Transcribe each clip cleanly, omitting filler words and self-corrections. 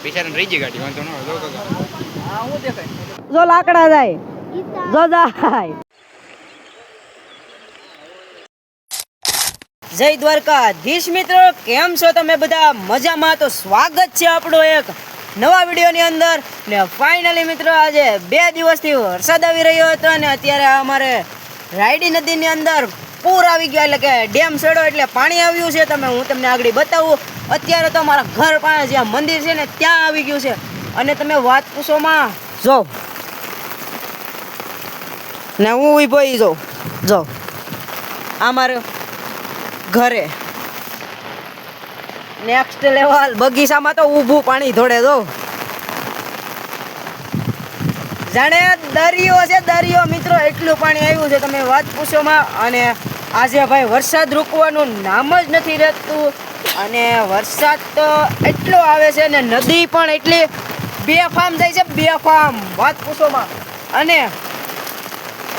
બિચારાને રહી ગઈ ગાડી વાંધો ન આવે. હા હું દેખાય જો લાકડા જાય જો જાય. જય દ્વારકાધીશ મિત્રો, કેમ છો તમે બધા? મજામાં? તો સ્વાગત છે આપણો એક નવા વિડીયોની અંદર. ને ફાઇનલી મિત્રો આજે 2 દિવસથી વરસાદ આવી રહ્યો હતો અને અત્યારે અમારે રાયડી નદીની અંદર પૂર આવી ગયા, એટલે કે ડેમ સડો એટલે પાણી આવ્યું છે. હું તમને આગળ બતાવું. અત્યારે તો અમારા ઘર પાસે જ્યાં મંદિર છે ને ત્યાં આવી ગયું છે. અને તમે વાત પૂછોમાં જો ને હું ઉભો જો અમારે ઘરે નેક્સ્ટ લેવલ બગીચામાં તો ઊભું પાણી ધોડે જો જાણે દરિયો છે દરિયો મિત્રો, એટલું પાણી આવ્યું છે તમે વાત પૂછોમાં. અને આજે ભાઈ વરસાદ રૂકવાનું નામ જ નથી રહેતું. અને વરસાદ તો એટલો આવે છે ને નદી પણ એટલી બેફામ જાય છે, બેફામ વાત પૂછોમાં. અને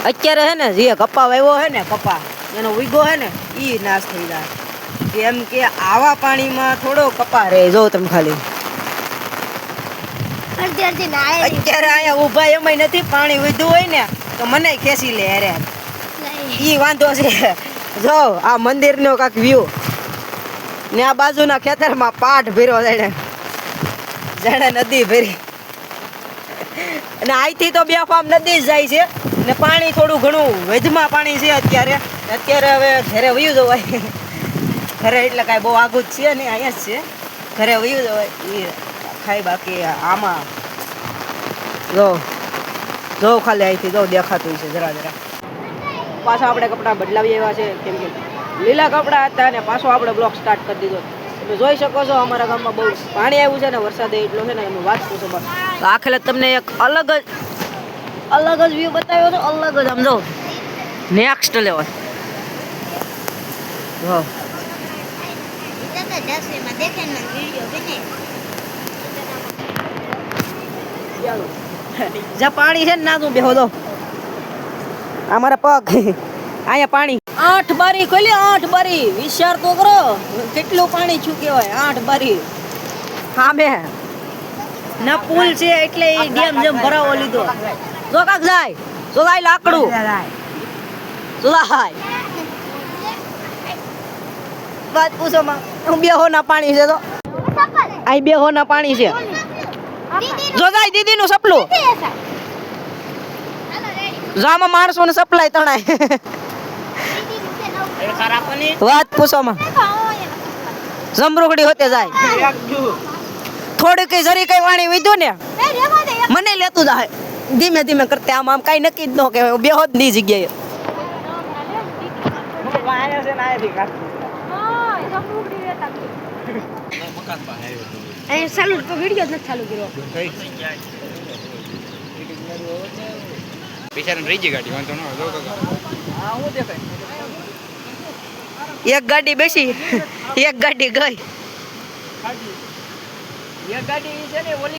અત્યારે છે ને જે કપા વાવ્યો છે ને, કપા એનો ઉગો છે ને એ નાશ થઈ જાય. કેમ કે આવા પાણીમાં થોડો કપા રહે. જો તમે ખાલી અત્યારે અહીંયા ઊભા એમાંય નથી, પાણી વધ્યું હોય ને તો મને ખેંચી લે. અરે ઈ વાંધો છે. જો આ મંદિરનો કાંક વ્યૂ ને આ બાજુના ખેતરમાં પાઠ ભર્યો જાણે નદી ભરી. અને અહીંથી તો બેફામ નદી જ જાય છે ને પાણી થોડું ઘણું વેજમાં પાણી છે અત્યારે હવે ઘરે વયું જવાય. ઘરે એટલે કાંઈ બહુ આગું જ છે ને, અહીંયા જ છે. ઘરે વયું જવાય એ ખાઈ. બાકી આમાં જો ખાલી અહીંથી જો દેખાતું છે જરા પાછા આપણે કપડાં બદલાવી આવ્યા છે. કેમ કે લીલા કપડાં હતા અને પાછો આપણે બ્લોક સ્ટાર્ટ કરી દીધો. તમે જોઈ શકો છો અમારા ગામમાં બહુ પાણી આવ્યું છે ને વરસાદ એટલો છે ને એમ વાત પૂછો. આખરે તમને એક અલગ જ વ્યૂ બતાવ્યો છે, અલગ જ સમજો નેક્સ્ટ લેવલ. જ્યાં પાણી છે ને ના તું બેહો દો અમારા પગ અહીંયા પાણી 8 બારી ખોલી 8 બારી વિચાર તો કરો કેટલું પાણી છું કહેવાય. 8 બારી સામે ના પુલ છે એટલે એ ડેમ જેમ ભરાવો લીધો. જો કાક જાય જો જાય લાકડું જો જાય વાત પૂછો માં. હું બેહો ના પાણી છે તો અહીં બેહો ના પાણી છે. જો જાય દીદી નું સપલું જામાં માણસો ને સપ્લાય તણાય. વાત પૂછો માં જમરૂખડી હોતે જાય. થોડી કઈ જરી કઈ વાણી વીધું ને મને લેતું જાય ધીમે ધીમે કરતે. આમ કઈ નક્કી જ ન કહેવાય. બેહો જ ની જગ્યાએ બિચારાને રહી ગઈ ગાડી વાંધો ન આવે. હા હું દેખાય એક ગાડી બેસી એક ગાડી ગઈ. એક ગાડી છે ને ઓલી